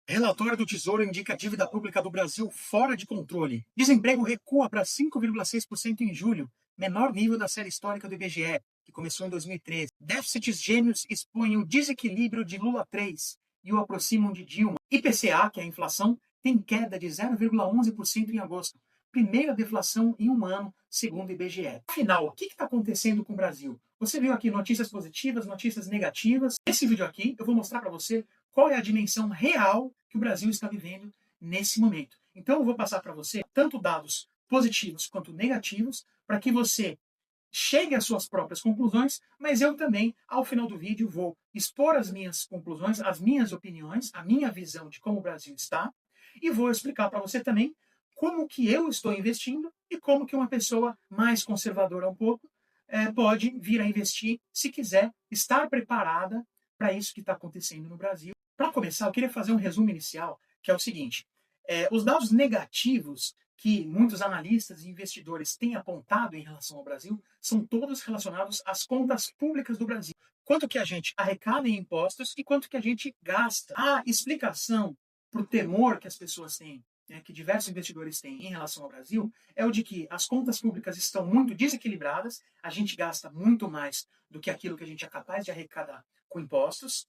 Relatório do Tesouro indica a dívida pública do Brasil fora de controle. Desemprego recua para 5,6% em julho, menor nível da série histórica do IBGE, que começou em 2013. Déficits gêmeos expõem o desequilíbrio de Lula 3 e o aproximam de Dilma. IPCA, que é a inflação, tem queda de 0,11% em agosto. Primeira deflação em um ano, segundo o IBGE. Afinal, o que está acontecendo com o Brasil? Você viu aqui notícias positivas, notícias negativas. Nesse vídeo aqui, eu vou mostrar para você qual é a dimensão real que o Brasil está vivendo nesse momento. Então, eu vou passar para você tanto dados positivos quanto negativos, para que você chegue às suas próprias conclusões, mas eu também, ao final do vídeo, vou expor as minhas conclusões, as minhas opiniões, a minha visão de como o Brasil está, e vou explicar para você também como que eu estou investindo e como que uma pessoa mais conservadora um pouco pode vir a investir se quiser estar preparada para isso que está acontecendo no Brasil. Para começar, eu queria fazer um resumo inicial, que é o seguinte: os dados negativos que muitos analistas e investidores têm apontado em relação ao Brasil são todos relacionados às contas públicas do Brasil. Quanto que a gente arrecada em impostos e quanto que a gente gasta. A explicação para o temor que as pessoas têm, que diversos investidores têm em relação ao Brasil, é o de que as contas públicas estão muito desequilibradas, a gente gasta muito mais do que aquilo que a gente é capaz de arrecadar com impostos.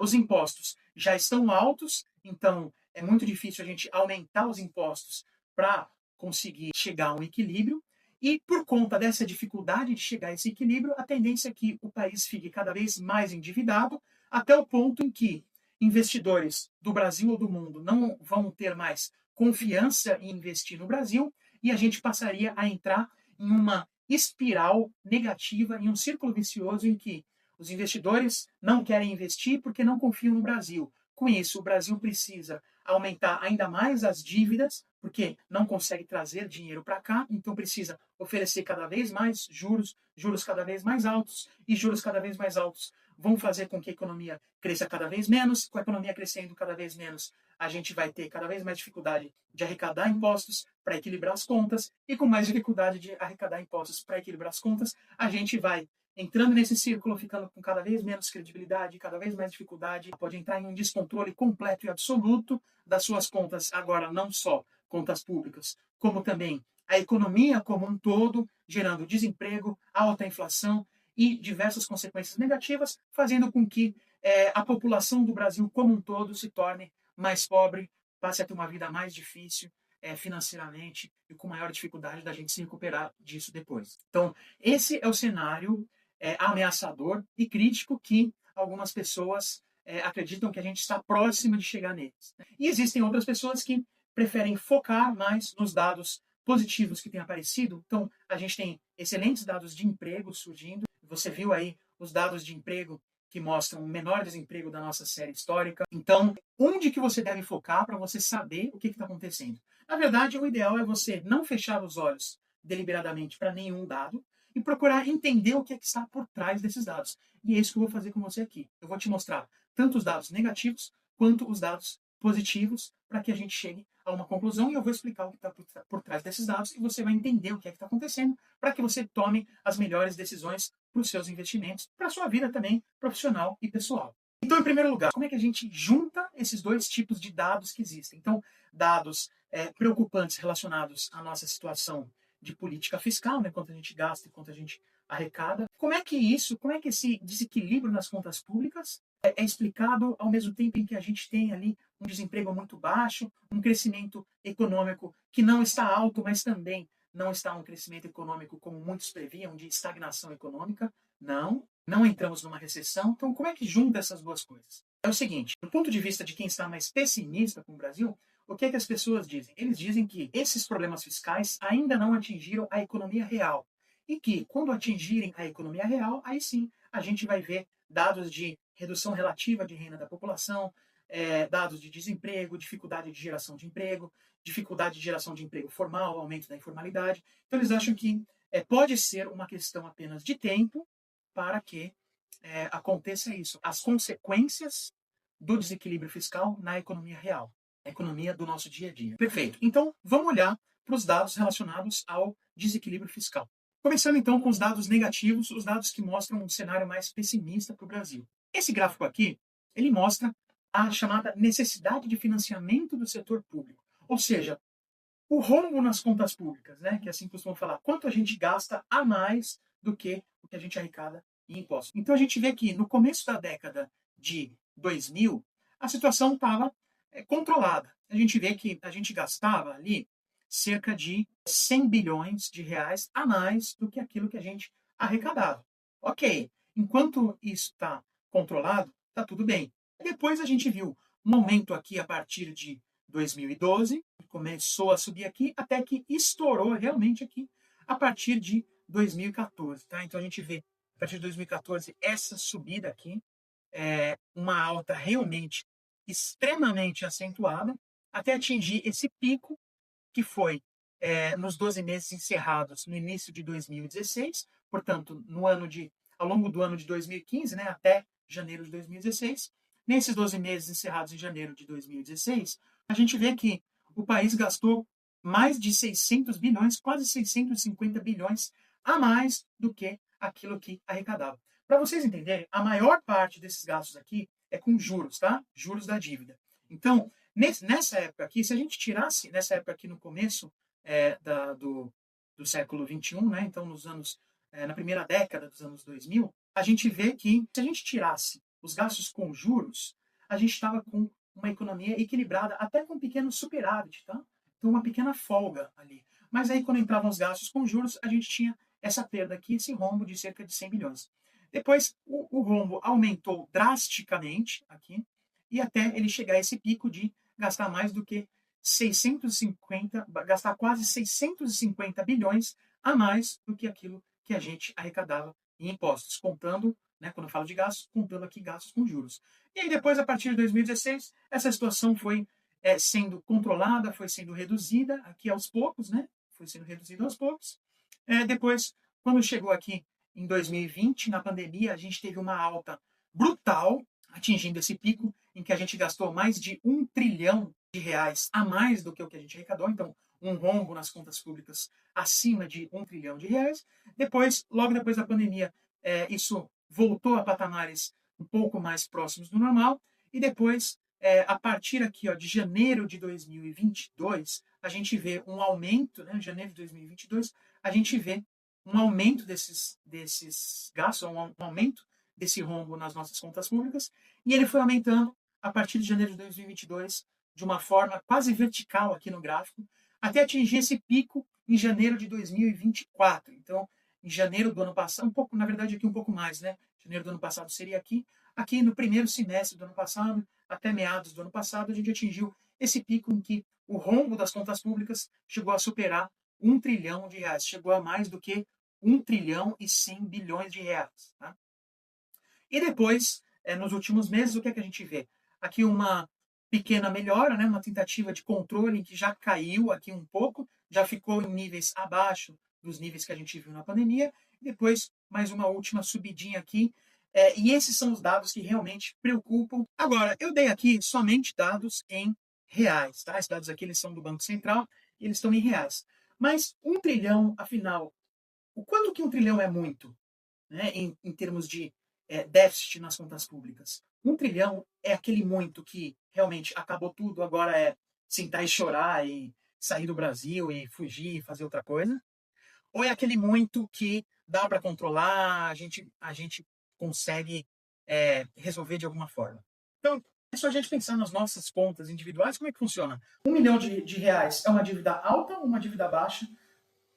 Os impostos já estão altos, então é muito difícil a gente aumentar os impostos para conseguir chegar a um equilíbrio. E por conta dessa dificuldade de chegar a esse equilíbrio, a tendência é que o país fique cada vez mais endividado, até o ponto em que investidores do Brasil ou do mundo não vão ter mais confiança em investir no Brasil e a gente passaria a entrar em uma espiral negativa, em um círculo vicioso em que os investidores não querem investir porque não confiam no Brasil. Com isso, o Brasil precisa aumentar ainda mais as dívidas, porque não consegue trazer dinheiro para cá, então precisa oferecer cada vez mais juros, juros cada vez mais altos, e juros cada vez mais altos vão fazer com que a economia cresça cada vez menos. Com a economia crescendo cada vez menos, a gente vai ter cada vez mais dificuldade de arrecadar impostos para equilibrar as contas, e com mais dificuldade de arrecadar impostos para equilibrar as contas, a gente vai entrando nesse círculo, ficando com cada vez menos credibilidade, cada vez mais dificuldade, pode entrar em um descontrole completo e absoluto das suas contas, agora não só contas públicas, como também a economia como um todo, gerando desemprego, alta inflação e diversas consequências negativas, fazendo com que a população do Brasil como um todo se torne mais pobre, passe a ter uma vida mais difícil financeiramente e com maior dificuldade da gente se recuperar disso depois. Então, esse é o cenário ameaçador e crítico que algumas pessoas acreditam que a gente está próximo de chegar neles. E existem outras pessoas que preferem focar mais nos dados positivos que têm aparecido. Então, a gente tem excelentes dados de emprego surgindo. Você viu aí os dados de emprego que mostram o menor desemprego da nossa série histórica. Então, onde que você deve focar para você saber o que está acontecendo? Na verdade, o ideal é você não fechar os olhos deliberadamente para nenhum dado, e procurar entender o que é que está por trás desses dados. E é isso que eu vou fazer com você aqui. Eu vou te mostrar tanto os dados negativos quanto os dados positivos para que a gente chegue a uma conclusão, e eu vou explicar o que está por trás desses dados e você vai entender o que é que está acontecendo para que você tome as melhores decisões para os seus investimentos, para a sua vida também profissional e pessoal. Então, em primeiro lugar, como é que a gente junta esses dois tipos de dados que existem? Então, dados preocupantes relacionados à nossa situação de política fiscal, né, quanto a gente gasta e quanto a gente arrecada. Como é que esse desequilíbrio nas contas públicas é explicado ao mesmo tempo em que a gente tem ali um desemprego muito baixo, um crescimento econômico que não está alto, mas também não está um crescimento econômico como muitos previam, de estagnação econômica? Não entramos numa recessão. Então, como é que junta essas duas coisas? É o seguinte, do ponto de vista de quem está mais pessimista com o Brasil, o que é que as pessoas dizem? Eles dizem que esses problemas fiscais ainda não atingiram a economia real. E que, quando atingirem a economia real, aí sim a gente vai ver dados de redução relativa de renda da população, dados de desemprego, dificuldade de geração de emprego, dificuldade de geração de emprego formal, aumento da informalidade. Então, eles acham que pode ser uma questão apenas de tempo para que aconteça isso. As consequências do desequilíbrio fiscal na economia real, a economia do nosso dia a dia. Perfeito. Então, vamos olhar para os dados relacionados ao desequilíbrio fiscal. Começando então com os dados negativos, os dados que mostram um cenário mais pessimista para o Brasil. Esse gráfico aqui, ele mostra a chamada necessidade de financiamento do setor público. Ou seja, o rombo nas contas públicas, né, que assim costumam falar, quanto a gente gasta a mais do que o que a gente arrecada em impostos. Então a gente vê que no começo da década de 2000, a situação estava controlada. A gente vê que a gente gastava ali cerca de 100 bilhões de reais a mais do que aquilo que a gente arrecadava. Ok, enquanto isso está controlado, está tudo bem. Depois a gente viu um aumento aqui a partir de 2012, começou a subir aqui, até que estourou realmente aqui a partir de 2014. Tá? Então a gente vê, a partir de 2014, essa subida aqui, uma alta realmente extremamente acentuada, até atingir esse pico que foi nos 12 meses encerrados no início de 2016, portanto, ao longo do ano de 2015, né, até janeiro de 2016. Nesses 12 meses encerrados em janeiro de 2016, a gente vê que o país gastou mais de 600 bilhões, quase 650 bilhões a mais do que aquilo que arrecadava. Para vocês entenderem, a maior parte desses gastos aqui é com juros, tá? Juros da dívida. Então, nessa época aqui, se a gente tirasse, nessa época aqui no começo do século XXI, né? Então na primeira década dos anos 2000, a gente vê que se a gente tirasse os gastos com juros, a gente estava com uma economia equilibrada, até com um pequeno superávit, tá? Então uma pequena folga ali. Mas aí quando entravam os gastos com juros, a gente tinha essa perda aqui, esse rombo de cerca de 100 bilhões. Depois o rombo aumentou drasticamente aqui, e até ele chegar a esse pico de gastar mais do que gastar quase 650 bilhões a mais do que aquilo que a gente arrecadava em impostos, contando, né, quando eu falo de gastos, contando aqui gastos com juros. E aí depois, a partir de 2016, essa situação foi sendo controlada, foi sendo reduzida aqui aos poucos, né? Foi sendo reduzida aos poucos. Depois, quando chegou aqui em 2020, na pandemia, a gente teve uma alta brutal, atingindo esse pico em que a gente gastou mais de 1 trilhão de reais a mais do que o que a gente arrecadou, então um rombo nas contas públicas acima de 1 trilhão de reais. Depois, logo depois da pandemia, isso voltou a patamares um pouco mais próximos do normal, e depois, a partir aqui de janeiro de 2022, a gente vê um aumento, né, em janeiro de 2022, a gente vê um aumento desses gastos, um aumento desse rombo nas nossas contas públicas, e ele foi aumentando a partir de janeiro de 2022 de uma forma quase vertical aqui no gráfico, até atingir esse pico em janeiro de 2024. Então, em janeiro do ano passado, na verdade aqui um pouco mais, né? Janeiro do ano passado seria aqui no primeiro semestre do ano passado, até meados do ano passado, a gente atingiu esse pico em que o rombo das contas públicas chegou a superar 1 trilhão de reais, chegou a mais do que 1 trilhão e 100 bilhões de reais. Tá? E depois, nos últimos meses, o que é que a gente vê? Aqui uma pequena melhora, né? Uma tentativa de controle que já caiu aqui um pouco, já ficou em níveis abaixo dos níveis que a gente viu na pandemia, e depois mais uma última subidinha aqui, e esses são os dados que realmente preocupam. Agora, eu dei aqui somente dados em reais, tá? Esses dados aqui eles são do Banco Central e eles estão em reais. Mas 1 trilhão, afinal, o quanto que 1 trilhão é muito, né, em termos de déficit nas contas públicas? 1 trilhão é aquele muito que realmente acabou tudo, agora é sentar e chorar e sair do Brasil e fugir e fazer outra coisa? Ou é aquele muito que dá para controlar, a gente consegue resolver de alguma forma? Então, é só a gente pensar nas nossas contas individuais, como é que funciona? 1 milhão de reais é uma dívida alta ou uma dívida baixa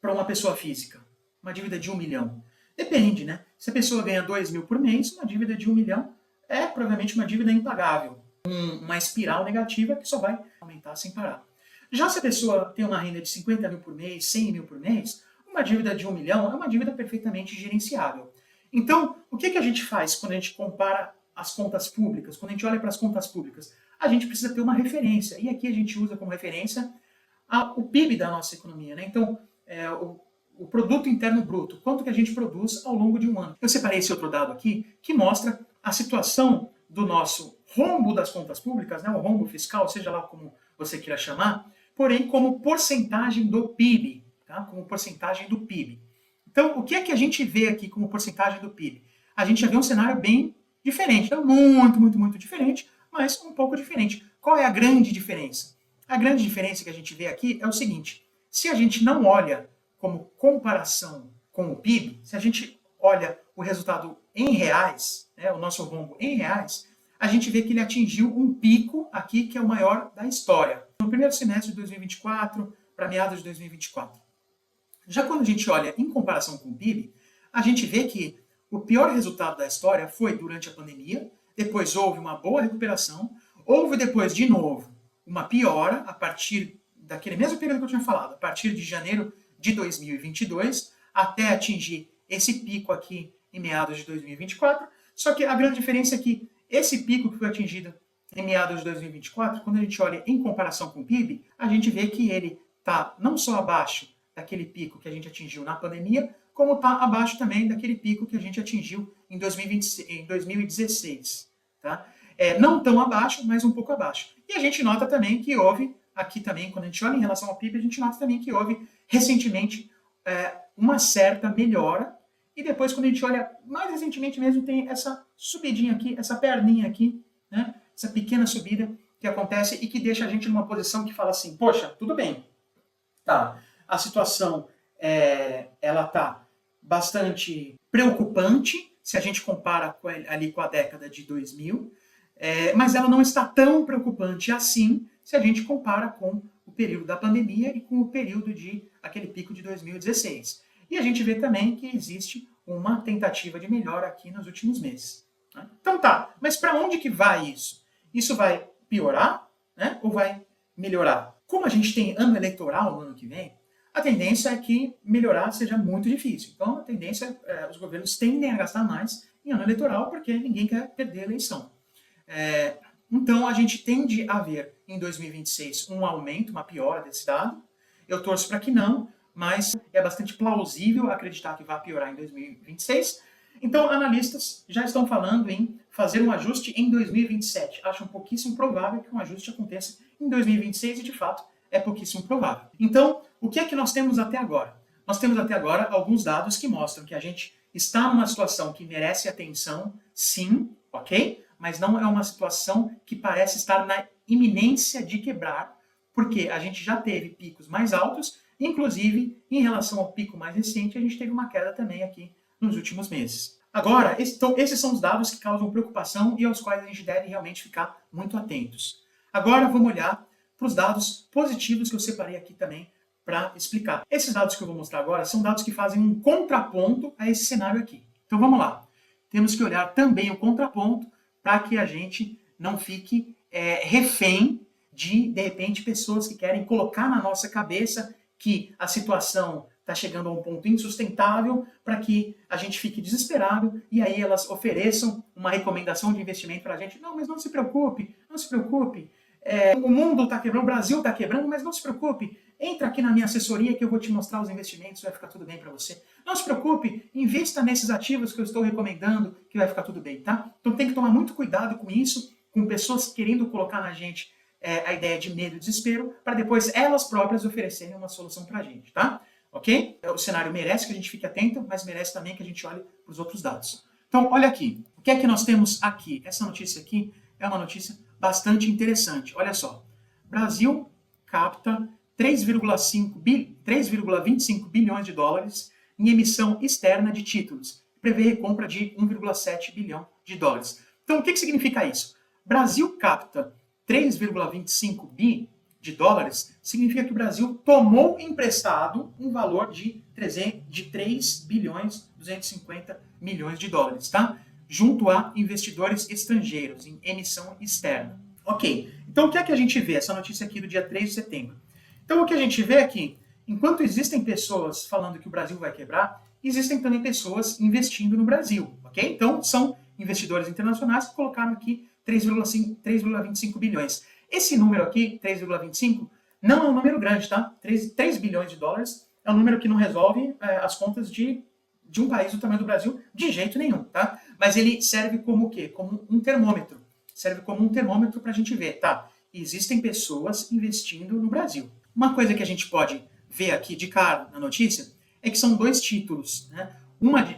para uma pessoa física? Uma dívida de 1 milhão? Depende, né? Se a pessoa ganha 2 mil por mês, uma dívida de 1 milhão é provavelmente uma dívida impagável. Uma espiral negativa que só vai aumentar sem parar. Já se a pessoa tem uma renda de 50 mil por mês, 100 mil por mês, uma dívida de 1 milhão é uma dívida perfeitamente gerenciável. Então, o que a gente faz quando a gente compara as contas públicas, quando a gente olha para as contas públicas? A gente precisa ter uma referência, e aqui a gente usa como referência o PIB da nossa economia, né? Então, o produto interno bruto, quanto que a gente produz ao longo de um ano. Eu separei esse outro dado aqui, que mostra a situação do nosso rombo das contas públicas, né? O rombo fiscal, seja lá como você queira chamar, porém como porcentagem do PIB, tá? Como porcentagem do PIB. Então, o que é que a gente vê aqui como porcentagem do PIB? A gente já vê um cenário bem diferente, então muito, muito, muito diferente, mas um pouco diferente. Qual é a grande diferença? A grande diferença que a gente vê aqui é o seguinte: se a gente não olha como comparação com o PIB, se a gente olha o resultado em reais, né, o nosso rombo em reais, a gente vê que ele atingiu um pico aqui que é o maior da história, no primeiro semestre de 2024 para meados de 2024. Já quando a gente olha em comparação com o PIB, a gente vê que o pior resultado da história foi durante a pandemia, depois houve uma boa recuperação, houve depois, de novo, uma piora a partir daquele mesmo período que eu tinha falado, a partir de janeiro de 2022, até atingir esse pico aqui em meados de 2024. Só que a grande diferença é que esse pico que foi atingido em meados de 2024, quando a gente olha em comparação com o PIB, a gente vê que ele está não só abaixo daquele pico que a gente atingiu na pandemia, como está abaixo também daquele pico que a gente atingiu em 2016. Tá? Não tão abaixo, mas um pouco abaixo. E a gente nota também que houve, aqui também, quando a gente olha em relação ao PIB, a gente nota também que houve recentemente uma certa melhora. E depois, quando a gente olha mais recentemente mesmo, tem essa subidinha aqui, essa perninha aqui, né? Essa pequena subida que acontece e que deixa a gente numa posição que fala assim, poxa, tudo bem, tá, a situação ela tá bastante preocupante se a gente compara ali com a década de 2000, mas ela não está tão preocupante assim se a gente compara com o período da pandemia e com o período aquele pico de 2016. E a gente vê também que existe uma tentativa de melhora aqui nos últimos meses. Né? Então tá, mas para onde que vai isso? Isso vai piorar, né, ou vai melhorar? Como a gente tem ano eleitoral no ano que vem, a tendência é que melhorar seja muito difícil. Então a tendência os governos tendem a gastar mais em ano eleitoral porque ninguém quer perder a eleição. Então a gente tende a ver em 2026 um aumento, uma piora desse dado. Eu torço para que não, mas é bastante plausível acreditar que vai piorar em 2026. Então, analistas já estão falando em fazer um ajuste em 2027. Acham pouquíssimo provável que um ajuste aconteça em 2026 e, de fato, é pouquíssimo provável. Então, o que é que nós temos até agora? Nós temos até agora alguns dados que mostram que a gente está numa situação que merece atenção, sim, ok? Mas não é uma situação que parece estar na iminência de quebrar, porque a gente já teve picos mais altos, inclusive, em relação ao pico mais recente, a gente teve uma queda também aqui nos últimos meses. Agora, esses são os dados que causam preocupação e aos quais a gente deve realmente ficar muito atentos. Agora, vamos olhar para os dados positivos que eu separei aqui também para explicar. Esses dados que eu vou mostrar agora são dados que fazem um contraponto a esse cenário aqui. Então, vamos lá. Temos que olhar também o contraponto para que a gente não fique refém de repente, pessoas que querem colocar na nossa cabeça que a situação está chegando a um ponto insustentável para que a gente fique desesperado e aí elas ofereçam uma recomendação de investimento para a gente. Não, mas não se preocupe, não se preocupe. O mundo está quebrando, o Brasil está quebrando, mas não se preocupe. Entra aqui na minha assessoria que eu vou te mostrar os investimentos, vai ficar tudo bem para você. Não se preocupe, invista nesses ativos que eu estou recomendando, que vai ficar tudo bem, tá? Então tem que tomar muito cuidado com isso, com pessoas querendo colocar na gente a ideia de medo e desespero, para depois elas próprias oferecerem uma solução para a gente, tá? Ok? O cenário merece que a gente fique atento, mas merece também que a gente olhe para os outros dados. Então, olha aqui. O que é que nós temos aqui? Essa notícia aqui é uma notícia bastante interessante. Olha só. Brasil capta 3,25 bilhões de dólares em emissão externa de títulos. Prevê recompra de 1,7 bilhão de dólares. Então, o que significa isso? Brasil capta 3,25 bi de dólares, significa que o Brasil tomou emprestado um valor de 3 bilhões 250 milhões de dólares, tá? Junto a investidores estrangeiros em emissão externa. Ok, então o que é que a gente vê? Essa notícia aqui do dia 3 de setembro. Então o que a gente vê é que, enquanto existem pessoas falando que o Brasil vai quebrar, existem também pessoas investindo no Brasil, ok? Então são investidores internacionais que colocaram aqui 3,25 bilhões. Esse número aqui, 3,25, não é um número grande, tá? 3 bilhões de dólares é um número que não resolve as contas de um país do tamanho do Brasil de jeito nenhum, tá? Mas ele serve como o quê? Como um termômetro. Serve como um termômetro para a gente ver, tá? Existem pessoas investindo no Brasil. Uma coisa que a gente pode ver aqui de cara na notícia é que são dois títulos, né?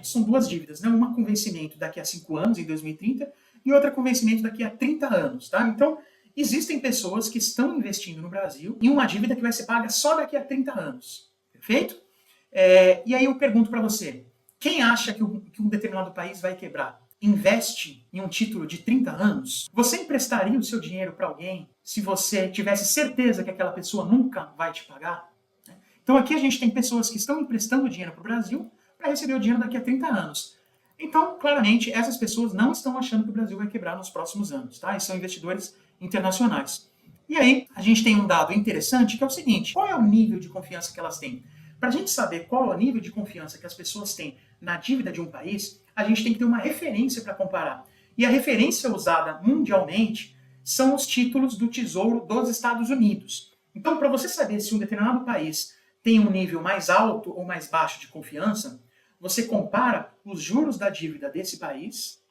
São duas dívidas, né? Uma com vencimento daqui a 5 anos, em 2030, e outra com vencimento daqui a 30 anos. Tá? Então, existem pessoas que estão investindo no Brasil em uma dívida que vai ser paga só daqui a 30 anos. Perfeito? E aí eu pergunto para você, quem acha que um determinado país vai quebrar? Investe em um título de 30 anos? Você emprestaria o seu dinheiro para alguém se você tivesse certeza que aquela pessoa nunca vai te pagar? Então aqui a gente tem pessoas que estão emprestando dinheiro para o Brasil para receber o dinheiro daqui a 30 anos. Então, claramente, essas pessoas não estão achando que o Brasil vai quebrar nos próximos anos, tá? E são investidores internacionais. E aí, a gente tem um dado interessante que é o seguinte, qual é o nível de confiança que elas têm? Para a gente saber qual é o nível de confiança que as pessoas têm na dívida de um país, a gente tem que ter uma referência para comparar. E a referência usada mundialmente são os títulos do Tesouro dos Estados Unidos. Então, para você saber se um determinado país tem um nível mais alto ou mais baixo de confiança, você compara os juros da dívida desse país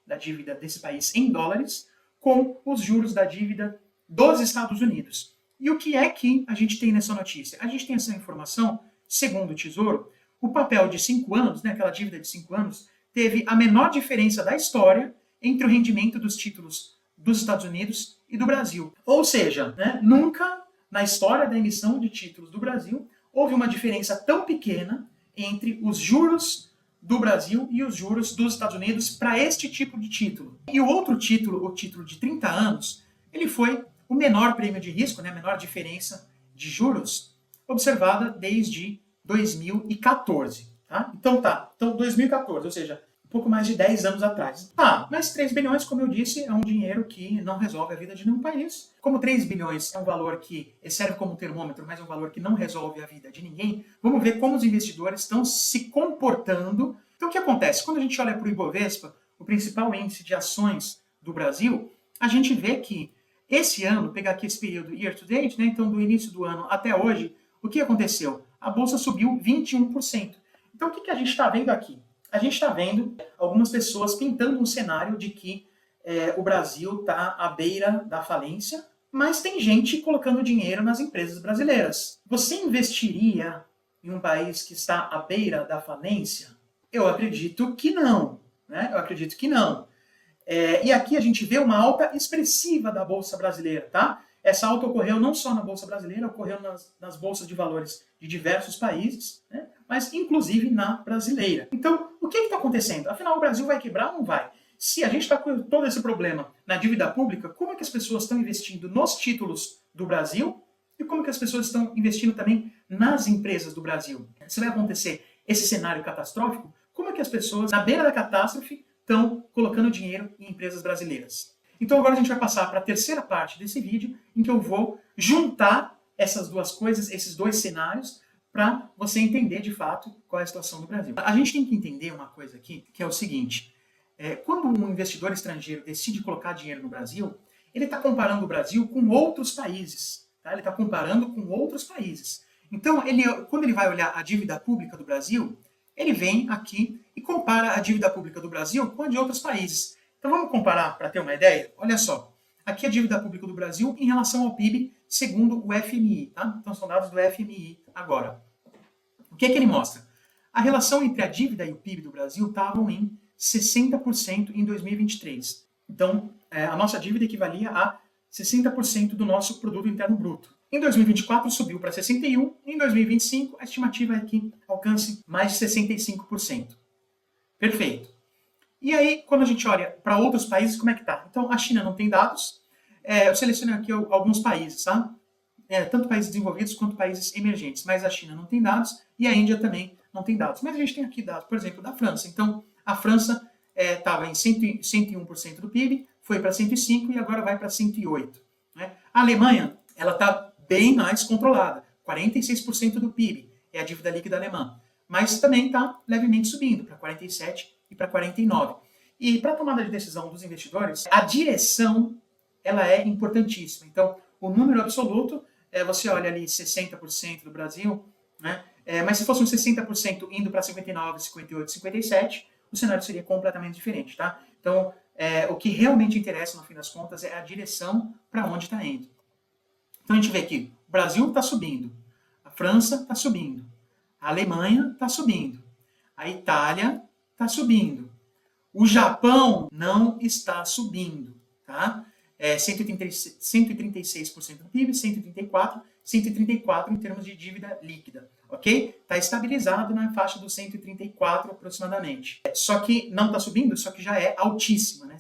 em dólares, com os juros da dívida dos Estados Unidos. E o que é que a gente tem nessa notícia? A gente tem essa informação, segundo o Tesouro, o papel de 5 anos, né, aquela dívida de 5 anos, teve a menor diferença da história entre o rendimento dos títulos dos Estados Unidos e do Brasil. Ou seja, né, nunca na história da emissão de títulos do Brasil houve uma diferença tão pequena entre os juros do Brasil e os juros dos Estados Unidos para este tipo de título. E o outro título, o título de 30 anos, ele foi o menor prêmio de risco, né, a menor diferença de juros observada desde 2014. Tá? Então 2014, ou seja, um pouco mais de 10 anos atrás. Mas 3 bilhões, como eu disse, é um dinheiro que não resolve a vida de nenhum país. Como 3 bilhões é um valor que serve como termômetro, mas é um valor que não resolve a vida de ninguém, vamos ver como os investidores estão se comportando. Então o que acontece? Quando a gente olha para o Ibovespa, o principal índice de ações do Brasil, a gente vê que esse ano, pegar aqui esse período year to date, né, então do início do ano até hoje, o que aconteceu? A bolsa subiu 21%. Então o que a gente está vendo aqui? A gente está vendo algumas pessoas pintando um cenário de que o Brasil está à beira da falência, mas tem gente colocando dinheiro nas empresas brasileiras. Você investiria em um país que está à beira da falência? Eu acredito que não. Né? Eu acredito que não. E aqui a gente vê uma alta expressiva da Bolsa Brasileira. Tá? Essa alta ocorreu não só na Bolsa Brasileira, ocorreu nas bolsas de valores de diversos países, né? Mas inclusive na brasileira. Então, o que está acontecendo? Afinal, o Brasil vai quebrar ou não vai? Se a gente está com todo esse problema na dívida pública, como é que as pessoas estão investindo nos títulos do Brasil e como é que as pessoas estão investindo também nas empresas do Brasil? Se vai acontecer esse cenário catastrófico, como é que as pessoas, na beira da catástrofe, estão colocando dinheiro em empresas brasileiras? Então agora a gente vai passar para a terceira parte desse vídeo, em que eu vou juntar essas duas coisas, esses dois cenários, para você entender de fato qual é a situação do Brasil. A gente tem que entender uma coisa aqui, que é o seguinte, quando um investidor estrangeiro decide colocar dinheiro no Brasil, ele está comparando o Brasil com outros países. Tá? Ele está comparando com outros países. Então, quando ele vai olhar a dívida pública do Brasil, ele vem aqui e compara a dívida pública do Brasil com a de outros países. Então vamos comparar para ter uma ideia? Olha só, aqui a dívida pública do Brasil em relação ao PIB, segundo o FMI. Tá? Então são dados do FMI agora. O que ele mostra? A relação entre a dívida e o PIB do Brasil estavam em 60% em 2023. Então, a nossa dívida equivalia a 60% do nosso produto interno bruto. Em 2024 subiu para 61%, em 2025 a estimativa é que alcance mais de 65%. Perfeito. E aí, quando a gente olha para outros países, como é que está? Então, a China não tem dados. Eu selecionei aqui alguns países, tá? Tanto países desenvolvidos quanto países emergentes, mas a China não tem dados e a Índia também não tem dados. Mas a gente tem aqui dados, por exemplo, da França. Então, a França estava em 101% do PIB, foi para 105% e agora vai para 108%. Né? A Alemanha ela está bem mais controlada, 46% do PIB é a dívida líquida alemã, mas também está levemente subindo para 47% e para 49%. E para a tomada de decisão dos investidores, a direção ela é importantíssima. Então, o número absoluto, você olha ali 60% do Brasil, né? Mas se fosse um 60% indo para 59%, 58%, 57%, o cenário seria completamente diferente. Tá? Então, o que realmente interessa, no fim das contas, é a direção para onde está indo. Então, a gente vê que o Brasil está subindo, a França está subindo, a Alemanha está subindo, a Itália está subindo, O Japão não está subindo, tá? 136% do PIB, 134 em termos de dívida líquida, ok? Está estabilizado na faixa dos 134 aproximadamente. Só que não está subindo, só que já é altíssima, né?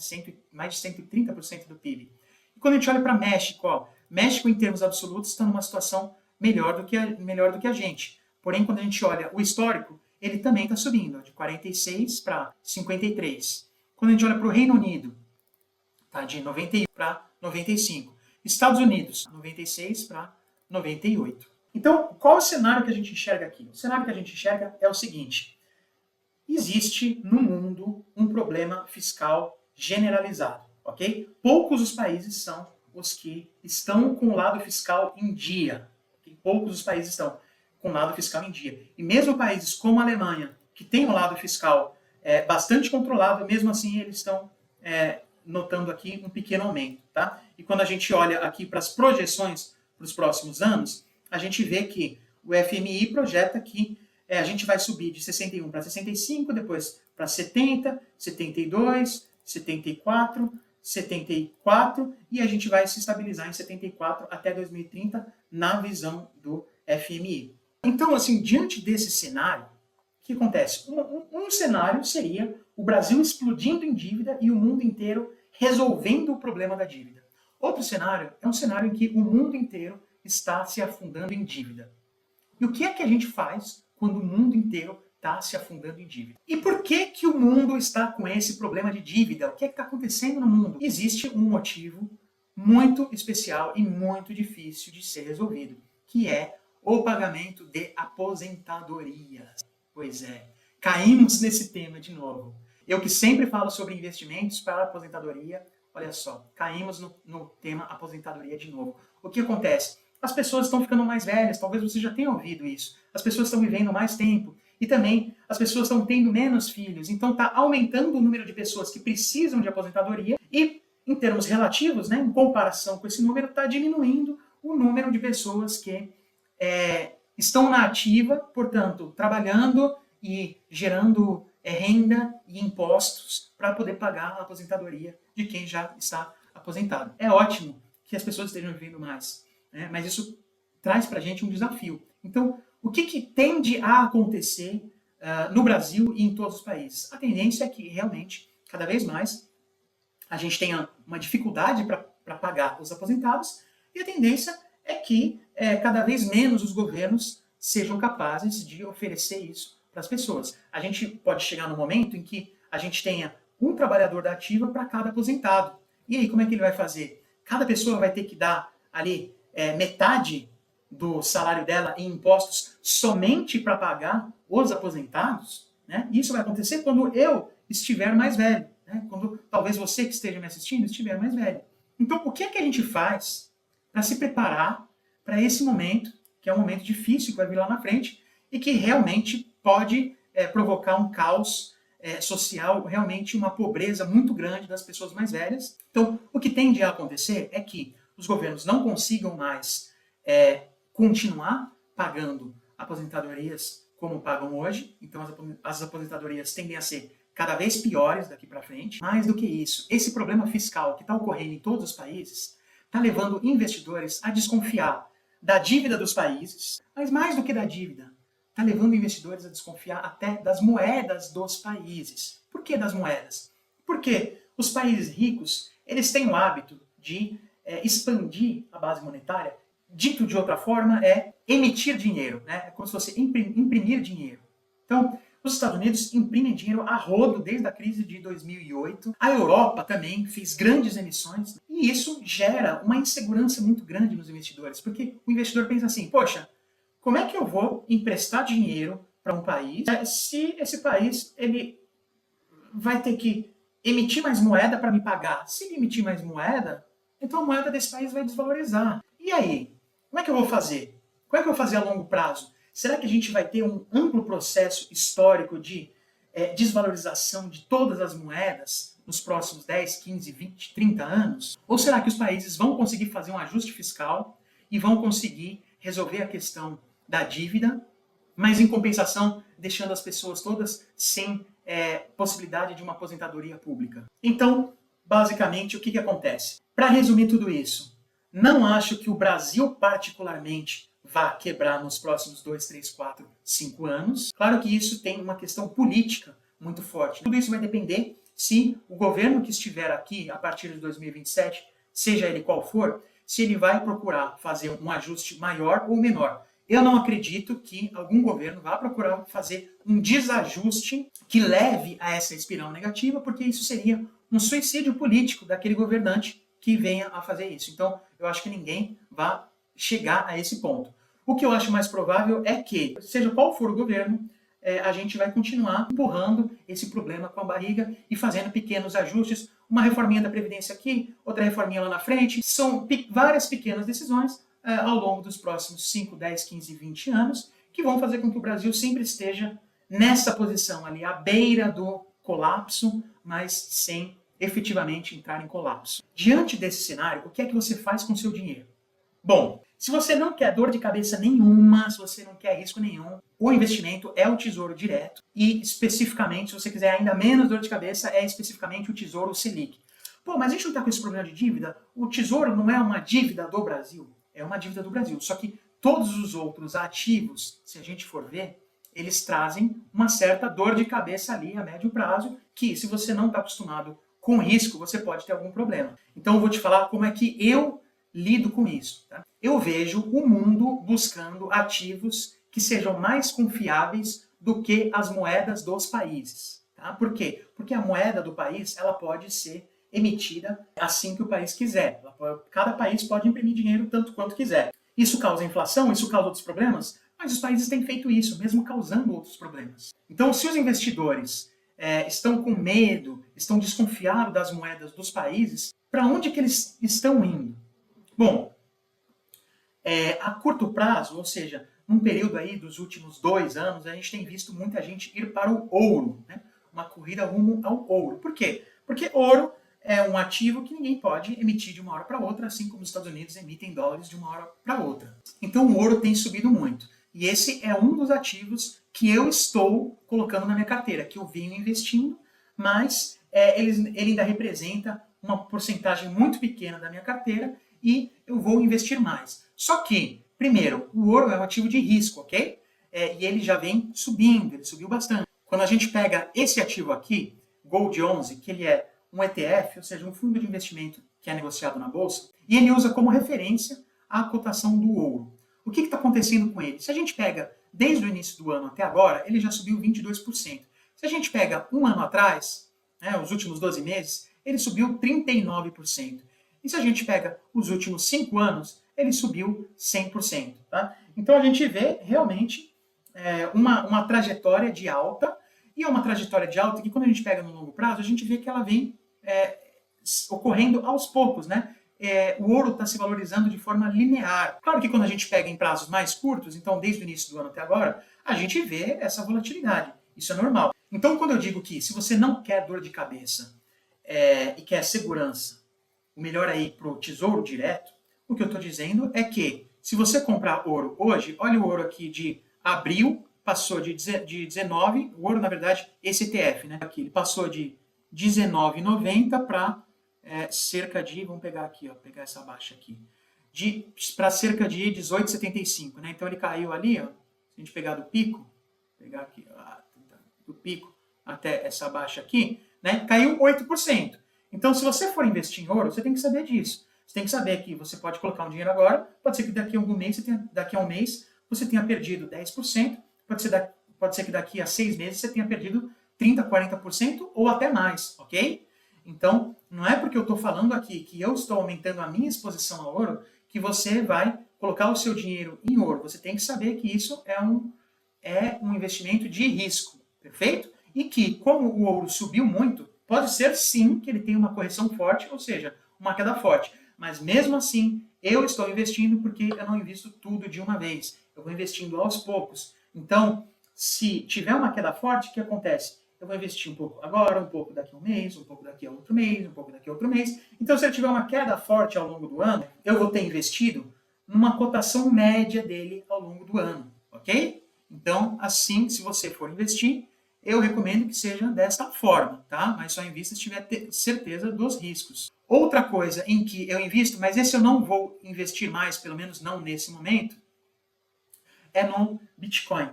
Mais de 130% do PIB. E quando a gente olha para México, ó, México em termos absolutos está numa situação melhor do que a gente. Porém, quando a gente olha o histórico, ele também está subindo, ó, de 46 para 53. Quando a gente olha para o Reino Unido, tá, de 91 para 95. Estados Unidos, 96 para 98. Então, qual o cenário que a gente enxerga aqui? O cenário que a gente enxerga é o seguinte: existe no mundo um problema fiscal generalizado, ok? Poucos os países são os que estão com o lado fiscal em dia. Okay? Poucos os países estão com o lado fiscal em dia. E mesmo países como a Alemanha, que tem o lado fiscal bastante controlado, mesmo assim eles estão notando aqui um pequeno aumento, tá? E quando a gente olha aqui para as projeções para os próximos anos, a gente vê que o FMI projeta que a gente vai subir de 61 para 65, depois para 70, 72, 74, 74, e a gente vai se estabilizar em 74 até 2030 na visão do FMI. Então, assim, diante desse cenário, o que acontece? Um cenário seria o Brasil explodindo em dívida e o mundo inteiro resolvendo o problema da dívida. Outro cenário é um cenário em que o mundo inteiro está se afundando em dívida. E o que é que a gente faz quando o mundo inteiro está se afundando em dívida? E por que que o mundo está com esse problema de dívida? O que é que está acontecendo no mundo? Existe um motivo muito especial e muito difícil de ser resolvido, que é o pagamento de aposentadorias. Pois é, caímos nesse tema de novo. Eu que sempre falo sobre investimentos para a aposentadoria, olha só, caímos no tema aposentadoria de novo. O que acontece? As pessoas estão ficando mais velhas, talvez você já tenha ouvido isso. As pessoas estão vivendo mais tempo e também as pessoas estão tendo menos filhos. Então está aumentando o número de pessoas que precisam de aposentadoria e, em termos relativos, né, em comparação com esse número, está diminuindo o número de pessoas que estão na ativa, portanto, trabalhando e gerando renda e impostos para poder pagar a aposentadoria de quem já está aposentado. É ótimo que as pessoas estejam vivendo mais, né? Mas isso traz para a gente um desafio. Então, o que tende a acontecer no Brasil e em todos os países? A tendência é que, realmente, cada vez mais, a gente tenha uma dificuldade para pagar os aposentados, e a tendência é que cada vez menos os governos sejam capazes de oferecer isso para as pessoas. A gente pode chegar no momento em que a gente tenha um trabalhador da ativa para cada aposentado. E aí, como é que ele vai fazer? Cada pessoa vai ter que dar ali metade do salário dela em impostos somente para pagar os aposentados, né? Isso vai acontecer quando eu estiver mais velho, né? Quando talvez você que esteja me assistindo estiver mais velho. Então, o que é que a gente faz para se preparar para esse momento, que é um momento difícil que vai vir lá na frente e que realmente pode provocar um caos social, realmente uma pobreza muito grande das pessoas mais velhas. Então, o que tende a acontecer é que os governos não consigam mais continuar pagando aposentadorias como pagam hoje. Então, as aposentadorias tendem a ser cada vez piores daqui para frente. Mais do que isso, esse problema fiscal que está ocorrendo em todos os países está levando investidores a desconfiar da dívida dos países, mas mais do que da dívida, está levando investidores a desconfiar até das moedas dos países. Por que das moedas? Porque os países ricos, eles têm o hábito de expandir a base monetária. Dito de outra forma, é emitir dinheiro, né? É como se fosse imprimir dinheiro. Então, os Estados Unidos imprimem dinheiro a rodo desde a crise de 2008. A Europa também fez grandes emissões. E isso gera uma insegurança muito grande nos investidores. Porque o investidor pensa assim, poxa, como é que eu vou emprestar dinheiro para um país se esse país ele vai ter que emitir mais moeda para me pagar? Se ele emitir mais moeda, então a moeda desse país vai desvalorizar. E aí? Como é que eu vou fazer? Como é que eu vou fazer a longo prazo? Será que a gente vai ter um amplo processo histórico de desvalorização de todas as moedas nos próximos 10, 15, 20, 30 anos? Ou será que os países vão conseguir fazer um ajuste fiscal e vão conseguir resolver a questão da dívida, mas em compensação deixando as pessoas todas sem possibilidade de uma aposentadoria pública. Então, basicamente, o que acontece? Para resumir tudo isso, não acho que o Brasil particularmente vá quebrar nos próximos 2, 3, 4, 5 anos. Claro que isso tem uma questão política muito forte. Tudo isso vai depender se o governo que estiver aqui a partir de 2027, seja ele qual for, se ele vai procurar fazer um ajuste maior ou menor. Eu não acredito que algum governo vá procurar fazer um desajuste que leve a essa espiral negativa, porque isso seria um suicídio político daquele governante que venha a fazer isso. Então, eu acho que ninguém vai chegar a esse ponto. O que eu acho mais provável é que, seja qual for o governo, a gente vai continuar empurrando esse problema com a barriga e fazendo pequenos ajustes, uma reforminha da Previdência aqui, outra reforminha lá na frente. São várias pequenas decisões ao longo dos próximos 5, 10, 15, 20 anos, que vão fazer com que o Brasil sempre esteja nessa posição ali, à beira do colapso, mas sem efetivamente entrar em colapso. Diante desse cenário, o que é que você faz com o seu dinheiro? Bom, se você não quer dor de cabeça nenhuma, se você não quer risco nenhum, o investimento é o Tesouro Direto e, especificamente, se você quiser ainda menos dor de cabeça, é especificamente o Tesouro Selic. Pô, mas a gente não está com esse problema de dívida? O Tesouro não é uma dívida do Brasil? É uma dívida do Brasil. Só que todos os outros ativos, se a gente for ver, eles trazem uma certa dor de cabeça ali a médio prazo, que se você não está acostumado com risco, você pode ter algum problema. Então eu vou te falar como é que eu lido com isso. Tá? Eu vejo o mundo buscando ativos que sejam mais confiáveis do que as moedas dos países. Tá? Por quê? Porque a moeda do país ela pode ser emitida assim que o país quiser. Cada país pode imprimir dinheiro tanto quanto quiser. Isso causa inflação, isso causa outros problemas, mas os países têm feito isso, mesmo causando outros problemas. Então, se os investidores estão com medo, estão desconfiados das moedas dos países, para onde que eles estão indo? Bom, a curto prazo, ou seja, num período aí dos últimos 2 anos, a gente tem visto muita gente ir para o ouro, né? Uma corrida rumo ao ouro. Por quê? Porque ouro é um ativo que ninguém pode emitir de uma hora para outra, assim como os Estados Unidos emitem dólares de uma hora para outra. Então o ouro tem subido muito. E esse é um dos ativos que eu estou colocando na minha carteira, que eu venho investindo, mas ele ainda representa uma porcentagem muito pequena da minha carteira e eu vou investir mais. Só que, primeiro, o ouro é um ativo de risco, ok? E ele já vem subindo, ele subiu bastante. Quando a gente pega esse ativo aqui, Gold 11, que ele é um ETF, ou seja, um fundo de investimento que é negociado na bolsa, e ele usa como referência a cotação do ouro. O que está acontecendo com ele? Se a gente pega desde o início do ano até agora, ele já subiu 22%. Se a gente pega um ano atrás, né, os últimos 12 meses, ele subiu 39%. E se a gente pega os últimos 5 anos, ele subiu 100%. Tá? Então a gente vê realmente uma trajetória de alta, e é uma trajetória de alta que quando a gente pega no longo prazo, a gente vê que ela vem ocorrendo aos poucos, né? O ouro está se valorizando de forma linear. Claro que quando a gente pega em prazos mais curtos, então desde o início do ano até agora, a gente vê essa volatilidade. Isso é normal. Então quando eu digo que se você não quer dor de cabeça e quer segurança, o melhor é ir para o Tesouro Direto, o que eu estou dizendo é que se você comprar ouro hoje, olha o ouro aqui de abril, passou de 19, o ouro na verdade, esse ETF, né? Aqui, ele passou de 19,90 para cerca de, vamos pegar aqui, ó, pegar essa baixa aqui, para cerca de 18,75, né? Então ele caiu ali, ó, se a gente pegar do pico, pegar aqui, ó, do pico até essa baixa aqui, né? Caiu 8%. Então se você for investir em ouro, você tem que saber disso. Você tem que saber que você pode colocar um dinheiro agora, pode ser que daqui a um mês você tenha perdido 10%, pode ser que daqui a 6 meses você tenha perdido 30%, 40% ou até mais, ok? Então, não é porque eu estou falando aqui que eu estou aumentando a minha exposição ao ouro que você vai colocar o seu dinheiro em ouro. Você tem que saber que isso é um investimento de risco, perfeito? E que, como o ouro subiu muito, pode ser sim que ele tenha uma correção forte, ou seja, uma queda forte. Mas mesmo assim, eu estou investindo porque eu não invisto tudo de uma vez. Eu vou investindo aos poucos. Então, se tiver uma queda forte, o que acontece? Eu vou investir um pouco agora, um pouco daqui a um mês, um pouco daqui a outro mês, um pouco daqui a outro mês. Então, se eu tiver uma queda forte ao longo do ano, eu vou ter investido numa cotação média dele ao longo do ano, ok? Então, assim, se você for investir, eu recomendo que seja desta forma, tá? Mas só invista se tiver certeza dos riscos. Outra coisa em que eu invisto, mas esse eu não vou investir mais, pelo menos não nesse momento, é no Bitcoin.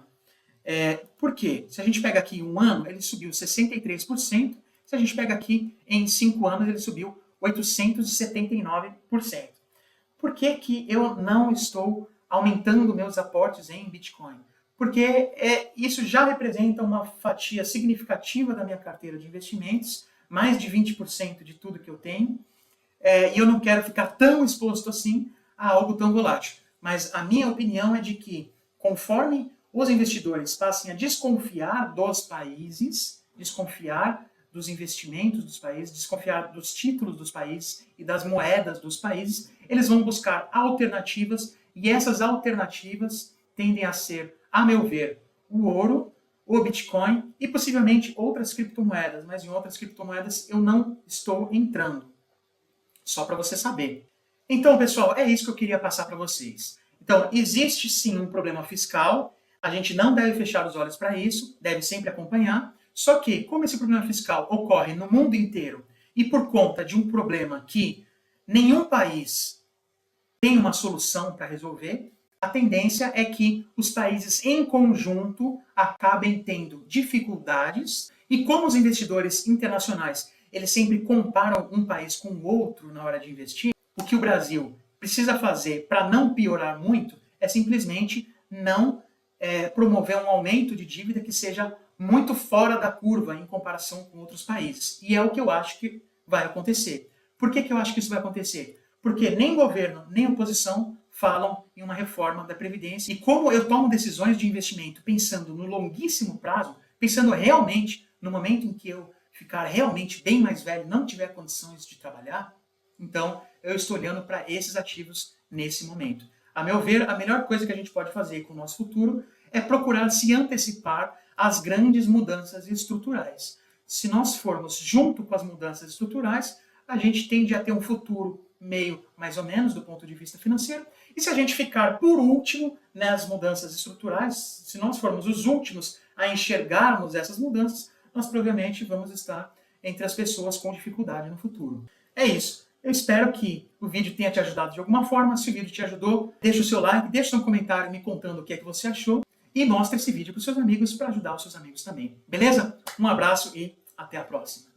Por quê? Se a gente pega aqui um ano, ele subiu 63%. Se a gente pega aqui em 5 anos, ele subiu 879%. Por que que eu não estou aumentando meus aportes em Bitcoin? Porque isso já representa uma fatia significativa da minha carteira de investimentos, mais de 20% de tudo que eu tenho, e eu não quero ficar tão exposto assim a algo tão volátil. Mas a minha opinião é de que, conforme os investidores passem a desconfiar dos países, desconfiar dos investimentos dos países, desconfiar dos títulos dos países e das moedas dos países, eles vão buscar alternativas, e essas alternativas tendem a ser, a meu ver, o ouro, o Bitcoin e possivelmente outras criptomoedas, mas em outras criptomoedas eu não estou entrando. Só para você saber. Então, pessoal, é isso que eu queria passar para vocês. Então, existe sim um problema fiscal, a gente não deve fechar os olhos para isso, deve sempre acompanhar, só que, como esse problema fiscal ocorre no mundo inteiro e por conta de um problema que nenhum país tem uma solução para resolver, a tendência é que os países em conjunto acabem tendo dificuldades, e como os investidores internacionais eles sempre comparam um país com o outro na hora de investir, o que o Brasil precisa fazer para não piorar muito é simplesmente não promover um aumento de dívida que seja muito fora da curva em comparação com outros países. E é o que eu acho que vai acontecer. Por que eu acho que isso vai acontecer? Porque nem governo, nem oposição falam em uma reforma da Previdência. E como eu tomo decisões de investimento pensando no longuíssimo prazo, pensando realmente no momento em que eu ficar realmente bem mais velho, não tiver condições de trabalhar, então eu estou olhando para esses ativos nesse momento. A meu ver, a melhor coisa que a gente pode fazer com o nosso futuro é procurar se antecipar às grandes mudanças estruturais. Se nós formos junto com as mudanças estruturais, a gente tende a ter um futuro meio mais ou menos do ponto de vista financeiro. E se a gente ficar por último nas mudanças estruturais, se nós formos os últimos a enxergarmos essas mudanças, nós provavelmente vamos estar entre as pessoas com dificuldade no futuro. É isso. Eu espero que o vídeo tenha te ajudado de alguma forma. Se o vídeo te ajudou, deixa o seu like, deixa seu comentário me contando o que é que você achou e mostra esse vídeo para os seus amigos para ajudar os seus amigos também. Beleza? Um abraço e até a próxima.